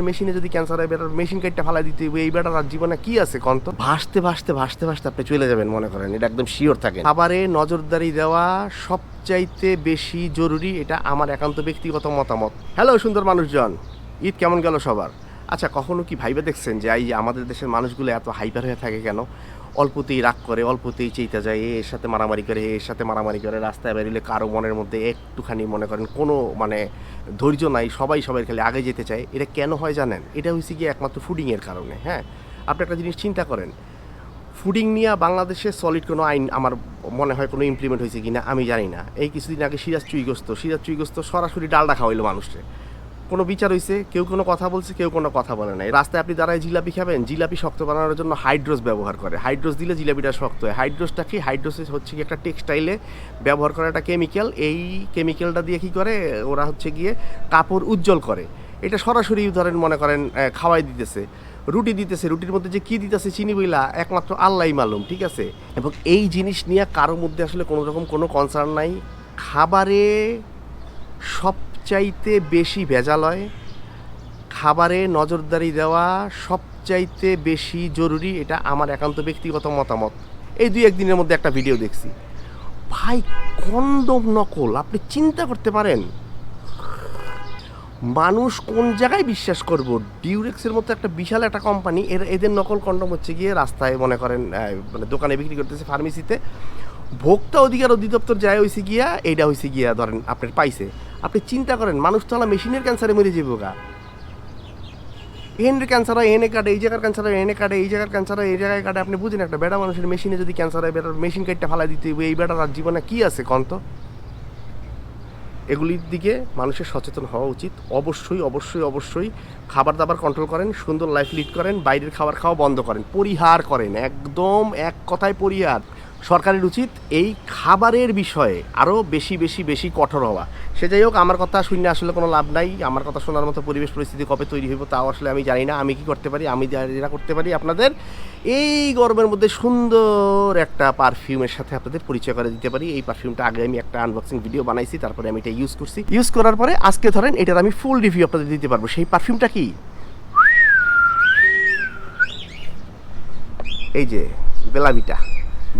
মেশিনে যদি ক্যান্সার হয় বেটার মেশিন কাটটা ফালাই দিতে হইবে, এই বেটার আর জীবনে কি আছে কন্ত? ভাসতে ভাসতে ভাসতে ভাসতে আপনি চলে যাবেন, মনে করেন এটা একদম শিওর থাকেন। খাবারে নজরদারি দেওয়া সবচাইতে বেশি জরুরি, এটা আমার একান্ত ব্যক্তিগত মতামত। হ্যালো সুন্দর মানুষজন, ঈদ কেমন গেল সবার? আচ্ছা, কখনো কি ভাইবে দেখছেন যে এই আমাদের দেশের মানুষগুলো এত হাইপার হয়ে থাকে কেন? অল্পতেই রাগ করে, অল্পতেই চেইতা যায়, এর সাথে মারামারি করে, এর সাথে মারামারি করে, রাস্তায় বেরিয়ে কারো মনের মধ্যে একটুখানি মনে করেন কোনো ধৈর্য নাই, সবাই খালি আগে যেতে চায়। এটা কেন হয় জানেন? এটা হয়েছে গিয়ে একমাত্র ফুডিংয়ের কারণে। হ্যাঁ, আপনি একটা জিনিস চিন্তা করেন, ফুডিং নিয়ে বাংলাদেশে সলিড কোনো আইন আমার মনে হয় কোনো ইমপ্লিমেন্ট হয়েছে কি না আমি জানি না। এই কিছুদিন আগে সিরাজ চুইগস্ত সরাসরি ডালডা খাওয়াইলো মানুষকে, কোনো বিচার হয়েছে? কেউ কোনো কথা বলছে? কেউ কোনো কথা বলে নাই। রাস্তায় আপনি দাঁড়ায় জিলাপি খাবেন, জিলাপি শক্ত বানানোর জন্য হাইড্রোস ব্যবহার করে। হাইড্রোস দিলে জিলাপিটা শক্ত হয়। হাইড্রোসটা কি? হাইড্রোস হচ্ছে কি একটা টেক্সটাইলে ব্যবহার করা একটা কেমিক্যাল। এই কেমিক্যালটা দিয়ে কি করে ওরা হচ্ছে গিয়ে কাপড় উজ্জ্বল করে। এটা সরাসরি ধরেন মনে করেন খাওয়াই দিতেছে, রুটি দিতেছে, রুটির মধ্যে যে কী দিতেছে চিনি বইলা একমাত্র আল্লাহই মালুম, ঠিক আছে? এবং এই জিনিস নিয়ে কারোর মধ্যে আসলে কোনো রকম কোনো কনসার্ন নাই। খাবারে সবচাইতে বেশি ভেজাল হয়, খাবারে নজরদারি দেওয়া সবচাইতে বেশি জরুরি, এটা আমার একান্ত ব্যক্তিগত মতামত। এই দুই একদিনের মধ্যে একটা ভিডিও দেখছি, ভাই কন্ডম নকল, আপনি চিন্তা করতে পারেন মানুষ কোন জায়গায় বিশ্বাস করব? ডিউরেক্সের মতো একটা বিশাল একটা কোম্পানি, এদের নকল কন্ডম হচ্ছে গিয়ে রাস্তায় মনে করেন মানে দোকানে বিক্রি করতেছে, ফার্মেসিতে। ভোক্তা অধিকার অধিদপ্তর যায় হয়েছে গিয়া, এইটা হয়েছে গিয়া ধরেন আপনার পাইছে। আপনি চিন্তা করেন, মানুষ তো হলো মেশিনের ক্যান্সারে মরে যাবো গা। এনের ক্যান্সার হয় এনে কাটে, এই জায়গার ক্যান্সার হয় এনে কাটে, এই জায়গার ক্যান্সার হয় এই জায়গায় কাটে। আপনি বুঝেন, একটা বেটা মানুষের মেশিনে যদি ক্যান্সার হয় বেটার মেশিন কাটটা ফালাই দিতে হইবে, এই বেটার আর জীবনে কি আছে কন্ত? এগুলির দিকে মানুষের সচেতন হওয়া উচিত। অবশ্যই অবশ্যই অবশ্যই খাবার দাবার কন্ট্রোল করেন, সুন্দর লাইফ লিড করেন, বাইরের খাবার খাওয়া বন্ধ করেন, পরিহার করেন, একদম এক কথায় পরিহার। সরকারের উচিত এই খাবারের বিষয়ে আরও বেশি বেশি বেশি কঠোর হওয়া। সে যাই হোক, আমার কথা শুনে আসলে কোনো লাভ নাই। আমার কথা শোনার মতো পরিবেশ পরিস্থিতি কবে তৈরি হইব তাও আসলে আমি জানি না। আমি কি করতে পারি? আমি যেটা করতে পারি, আপনাদের এই গরমের মধ্যে সুন্দর একটা পারফিউমের সাথে আপনাদের পরিচয় করে দিতে পারি। এই পারফিউমটা আগে আমি একটা আনবক্সিং ভিডিও বানাইছি, তারপরে আমি এটা ইউজ করছি। ইউজ করার পরে আজকে ধরেন এটার আমি ফুল রিভিউ আপনাদের দিতে পারবো। সেই পারফিউমটা কি? এই যে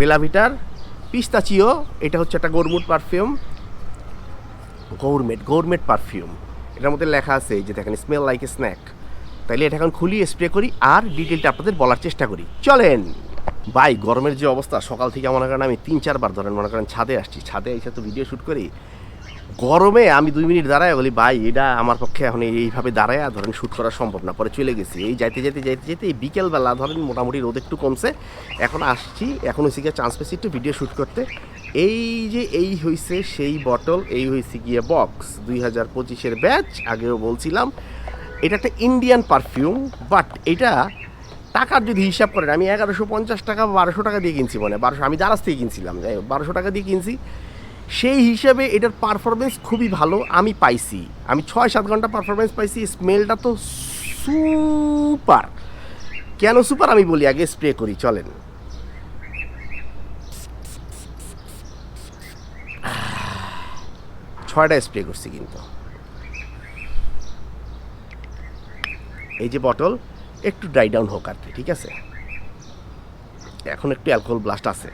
বেলাভিটার পিস্তাচিও। এটা হচ্ছে একটা গৌরমেট পারফিউম। এটার মধ্যে লেখা আছে এই যে দেখেন, স্মেল লাইক এ স্ন্যাক। তাইলে এটা এখন খুলি, স্প্রে করি আর ডিটেলটা আপনাদের বলার চেষ্টা করি। চলেন ভাই, গরমের যে অবস্থা, সকাল থেকে মনে করেন আমি 3-4 বার ধরেন মনে করেন ছাদে আসছি, ছাদে এসে তো ভিডিও শ্যুট করি। গরমে আমি 2 মিনিট দাঁড়ায় বলি ভাই এটা আমার পক্ষে এখন এইভাবে দাঁড়ায় ধরেন শ্যুট করা সম্ভব না। পরে চলে গেছি, এই যাইতে এই বিকেলবেলা ধরেন মোটামুটি রোদ একটু কমছে, এখন আসছি, এখন হয়েছে গিয়ে চান্স পেয়েছি একটু ভিডিও শ্যুট করতে। এই হয়েছে সেই বটল, এই হয়েছে গিয়ে বক্স 2025-এর ব্যাচ। আগেও বলছিলাম এটা একটা ইন্ডিয়ান পারফিউম, বাট এটা টাকার যদি হিসাব করেন, আমি 1150 টাকা 1200 টাকা দিয়ে কিনছি, মানে 1200, আমি দারাজ থেকে কিনছিলাম, 1200 টাকা দিয়ে কিনছি। সেই হিসাবে এটার পারফরমেন্স খুবই ভালো আমি পাইছি। আমি 6-7 ঘন্টা পারফরমেন্স পাইছি। স্মেলটা তো সুপার। কেন সুপার আমি বলি, আগে স্প্রে করি চলেন। ছয়টা স্প্রে করছি কিন্তু। এই যে বটল একটু ড্রাই ডাউন হোক আর কি, ঠিক আছে? এখন একটু অ্যালকোহল ব্লাস্ট আছে।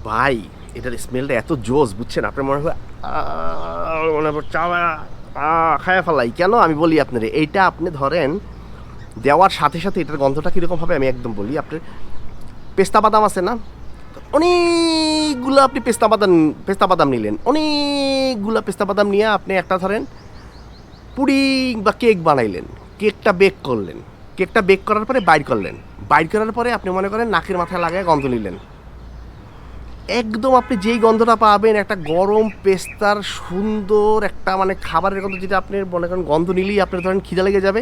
ভাই এটার স্মেলটা এত জোস, বুঝছেন? আপনার মনে হয় মনে হয় চাওয়া খায়া ফেলাই। কেন আমি বলি আপনার, এইটা আপনি ধরেন দেওয়ার সাথে সাথে এটার গন্ধটা কীরকম হবে আমি একদম বলি। আপনার পেস্তা বাদাম আছে না, অনেকগুলো আপনি পেস্তা বাদাম নিলেন, অনেকগুলো পেস্তা বাদাম নিয়ে আপনি একটা ধরেন পুডিং বা কেক বানাইলেন, কেকটা বেক করার পরে বাইর করার পরে আপনি মনে করেন নাকের মাথায় লাগায় গন্ধ নিলেন। একদম আপনি যেই গন্ধটা পাবেন একটা গরম পেস্তার সুন্দর একটা মানে খাবারের গন্ধ, যেটা আপনি মনে করেন গন্ধ নিলেই আপনার ধরেন খিদা লেগে যাবে,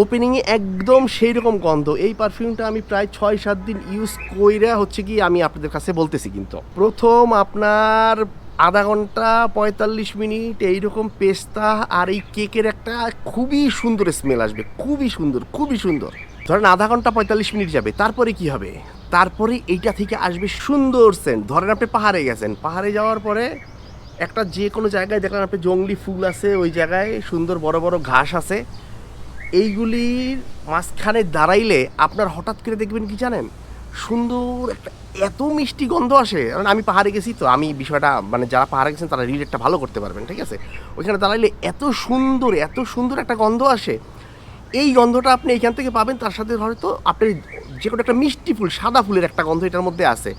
ওপেনিংয়ে একদম সেই রকম গন্ধ। এই পারফিউমটা আমি প্রায় 6-7 দিন ইউজ কইরা হচ্ছে কি আমি আপনাদের কাছে বলতেছি। কিন্তু প্রথম আপনার আধা ঘন্টা 45 মিনিট এইরকম পেস্তা আর এই কেকের একটা খুবই সুন্দর স্মেল আসবে, খুবই সুন্দর। ধরেন আধা ঘন্টা 45 মিনিট যাবে, তারপরে কি হবে? তারপরে এইটা থেকে আসবে সুন্দর সেন্ট। ধরেন আপনি পাহাড়ে গেছেন, পাহাড়ে যাওয়ার পরে একটা যে কোনো জায়গায় দেখলেন আপনি জংলি ফুল আছে, ওই জায়গায় সুন্দর বড় বড় ঘাস আছে, এইগুলির মাঝখানে দাঁড়াইলে আপনার হঠাৎ করে দেখবেন কি জানেন, সুন্দর একটা এত মিষ্টি গন্ধ আসে। কারণ আমি পাহাড়ে গেছি তো আমি বিষয়টা মানে যারা পাহাড়ে গেছেন তারা রিলেটটা ভালো করতে পারবেন, ঠিক আছে? ওইখানে দাঁড়াইলে এত সুন্দর একটা গন্ধ আসে। এই গন্ধটা আপনি এইখান থেকে পাবেন, তার সাথে হয়তো আপনি যে কোনো একটা মিষ্টি ফুল, সাদা ফুলের একটা গন্ধ এটার মধ্যে আছে।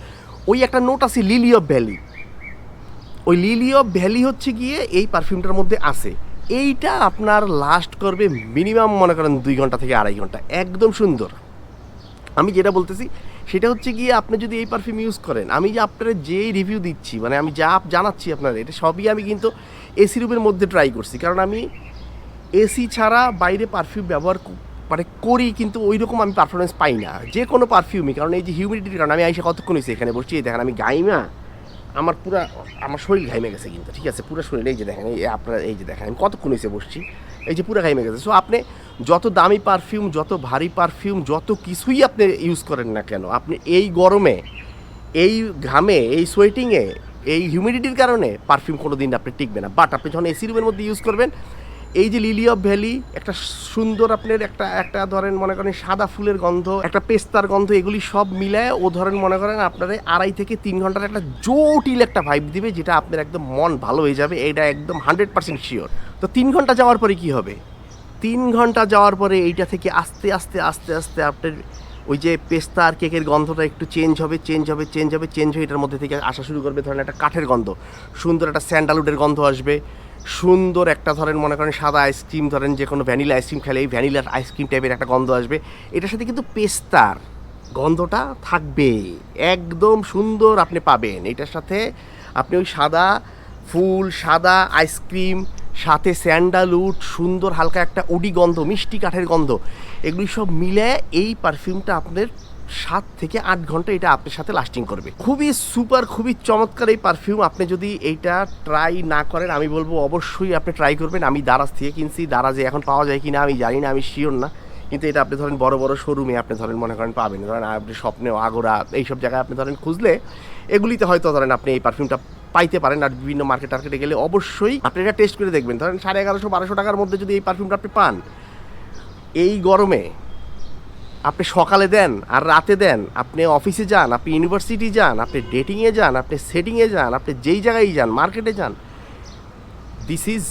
ওই একটা নোট আছে লিলি অফ ভ্যালি, ওই লিলি অফ ভ্যালি হচ্ছে গিয়ে এই পারফিউমটার মধ্যে আছে। এইটা আপনার লাস্ট করবে মিনিমাম মনে করেন 2 ঘন্টা থেকে 2.5 ঘন্টা, একদম সুন্দর। আমি যেটা বলতেছি সেটা হচ্ছে গিয়ে আপনি যদি এই পারফিউম ইউজ করেন, আমি যে আপনারা যেই রিভিউ দিচ্ছি মানে আমি যা জানাচ্ছি আপনার, এটা সবই আমি কিন্তু এসি রুমের মধ্যে ট্রাই করছি। কারণ আমি এসি ছাড়া বাইরে পারফিউম ব্যবহার মানে করি, কিন্তু ওই রকম আমি পারফরমেন্স পাই না যে কোনো পারফিউমই। কারণ এই যে হিউমিডিটির কারণে আমি আইসা কতক্ষণ হয়েছে এখানে বসছি, দেখেন আমি গাইমা, আমার শরীর ঘাইমে গেছে কিন্তু, ঠিক আছে? পুরো শরীর, এই যে দেখেন, এই আপনারা এই যে দেখেন আমি কতক্ষণ হয়েছে বসছি, এই যে পুরো ঘাইমে গেছে। সো আপনি যত দামি পারফিউম, যত ভারী পারফিউম, যত কিছুই আপনি ইউজ করেন না কেন, আপনি এই গরমে, এই ঘামে, এই সোয়েটিংয়ে, এই হিউমিডিটির কারণে পারফিউম কোনো দিন আপনি টিকবে না। বাট আপনি যখন এসি রুমের মধ্যে ইউজ করবেন, এই যে লিলি অফ ভ্যালি একটা সুন্দর আপনার একটা ধরেন মনে করেন সাদা ফুলের গন্ধ, একটা পেস্তার গন্ধ, এগুলি সব মিলায় ও ধরেন মনে করেন আপনার 2.5 থেকে 3 ঘন্টার একটা জটিল একটা ভাইব দিবে, যেটা আপনার একদম মন ভালো হয়ে যাবে, এটা একদম 100% শিওর। তো 3 ঘন্টা যাওয়ার পরে কি হবে? 3 ঘন্টা যাওয়ার পরে এইটা থেকে আস্তে আস্তে আস্তে আস্তে আপনার ওই যে পেস্তা আর কেকের গন্ধটা একটু চেঞ্জ হয়ে এটার মধ্যে থেকে আসা শুরু করবে ধরেন একটা কাঠের গন্ধ, সুন্দর একটা স্যান্ডালউডের গন্ধ আসবে, সুন্দর একটা ধরেন মনে করেন সাদা আইসক্রিম, ধরেন যে কোনো ভ্যানিলা আইসক্রিম খেলে এই ভ্যানিলার আইসক্রিম টাইপের একটা গন্ধ আসবে। এটার সাথে কিন্তু পেস্তার গন্ধটা থাকবে, একদম সুন্দর আপনি পাবেন। এটার সাথে আপনি ওই সাদা ফুল, সাদা আইসক্রিম, সাথে স্যান্ডালউড, সুন্দর হালকা একটা উডি গন্ধ, মিষ্টি কাঠের গন্ধ, এগুলি সব মিলে এই পারফিউমটা আপনার 7 থেকে 8 ঘন্টা এটা আপনার সাথে লাস্টিং করবে। খুবই সুপার, খুবই চমৎকার এই পারফিউম। আপনি যদি এইটা ট্রাই না করেন, আমি বলবো অবশ্যই আপনি ট্রাই করবেন। আমি দারাজ থেকে কিনছি, দারাজে এখন পাওয়া যায় কিনা আমি জানি না, আমি শিওর না, কিন্তু এটা আপনি ধরেন বড় বড় শোরুমে আপনি ধরেন মনে করেন পাবেন, ধরেন আপনি স্বপ্নেও, আগোরা, এইসব জায়গায় আপনি ধরেন খুঁজলে এগুলিতে হয়তো ধরেন আপনি এই পারফিউমটা পাইতে পারেন। আর বিভিন্ন মার্কেটে গেলে অবশ্যই আপনি এটা টেস্ট করে দেখবেন। ধরেন 1150-1200 টাকার মধ্যে যদি এই পারফিউমটা আপনি পান, এই গরমে আপনি সকালে দেন আর রাতে দেন, আপনি অফিসে যান, আপনি ইউনিভার্সিটি যান, আপনি ডেটিংয়ে যান, আপনি সেটিংয়ে যান, আপনি যেই জায়গায় যান, মার্কেটে যান, দিস ইজ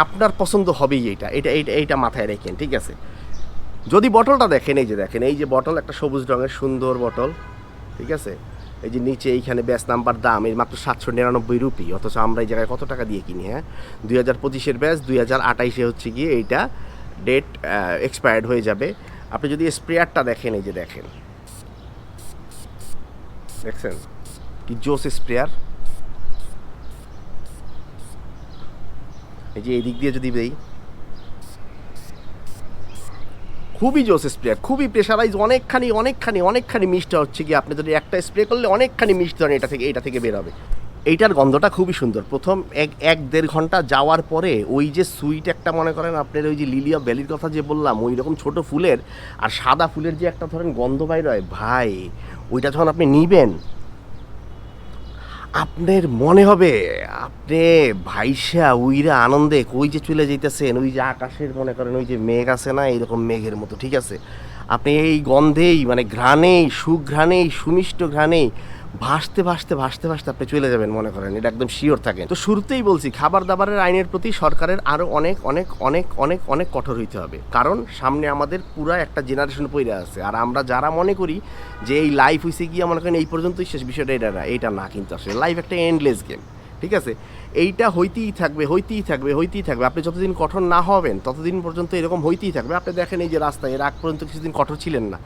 আপনার পছন্দ হবেই। এইটা মাথায় রেখেন, ঠিক আছে? যদি বটলটা দেখেন, এই যে বটল, একটা সবুজ রঙের সুন্দর বটল, ঠিক আছে? এই যে নিচে এইখানে ব্যাচ নাম্বার, দাম এই মাত্র 799 রুপি, অথচ আমরা এই জায়গায় কত টাকা দিয়ে কিনি? হ্যাঁ, 2025-এর ব্যাচ, 2028-এ হচ্ছে গিয়ে এইটা ডেট এক্সপায়ার্ড হয়ে যাবে। আপনি যদি স্প্রেয়ারটা দেখেন, এই যে দেখছেন কি জোস স্প্রেয়ার। এই যে এই দিক দিয়ে যদি দেই, খুবই জোস স্প্রেয়ার, খুবই প্রেশারাইজ, অনেকখানি মিষ্টি হচ্ছে কি, আপনি যদি একটা স্প্রে করলে অনেকখানি মিষ্টি ধরেন এটা থেকে বের হবে। এইটার গন্ধটা খুবই সুন্দর। প্রথম 1-1.5 ঘন্টা যাওয়ার পরে ওই যে সুইট একটা মনে করেন আপনার ওই যে লিলি অফ ভ্যালির কথা যে বললাম, ওই রকম ছোটো ফুলের আর সাদা ফুলের যে একটা ধরেন গন্ধ বাইর হয় ভাই, ওইটা যখন আপনি নিবেন, আপনার মনে হবে আপনি ভাইসা উইরা আনন্দে কই যে চলে যেতেছেন, ওই যে আকাশের মনে করেন ওই যে মেঘ আছে না, এইরকম মেঘের মতো, ঠিক আছে? আপনি এই গন্ধেই মানে ঘ্রাণেই, সুঘ্রাণেই, সুমিষ্ট ঘ্রাণেই ভাসতে আপনি চলে যাবেন মনে করেন, এটা একদম শিওর থাকেন। তো শুরুতেই বলছি, খাবার দাবারের আইনের প্রতি সরকারের আরও অনেক কঠোর হইতে হবে। কারণ সামনে আমাদের পুরা একটা জেনারেশন পড়ে আছে, আর আমরা যারা মনে করি যে এই লাইফ হয়েছে গিয়ে মনে করেন এই পর্যন্তই শেষ, বিষয়টা এটা না, কিন্তু আসলে লাইফ একটা এন্ডলেস গেম, ঠিক আছে? এইটা হইতেই থাকবে। আপনি যতদিন কঠোর না হবেন ততদিন পর্যন্ত এরকম হইতেই থাকবে। আপনি দেখেন এই যে রাস্তায়, এর আগ পর্যন্ত কিছুদিন কঠোর ছিলেন না,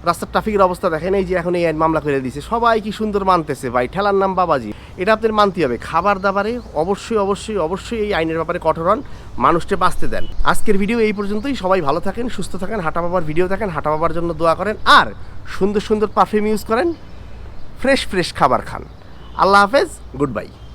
রাস্তার ট্রাফিকের অবস্থা দেখেন, এই যে এখন এই আইন মামলা করে দিয়েছে, সবাই কি সুন্দর মানতেছে ভাই, ঠেলার নাম বাবাজি। এটা আপনাদের মানতে হবে। খাবার দাবারে অবশ্যই এই আইনের ব্যাপারে কঠোর হন, মানুষকে বাঁচতে দেন। আজকের ভিডিও এই পর্যন্তই। সবাই ভালো থাকেন, সুস্থ থাকেন, হাঁটা বাবার ভিডিও দেখেন, হাঁটা বাবার জন্য দোয়া করেন, আর সুন্দর পারফিউম ইউজ করেন, ফ্রেশ খাবার খান। আল্লাহ হাফেজ, গুড বাই।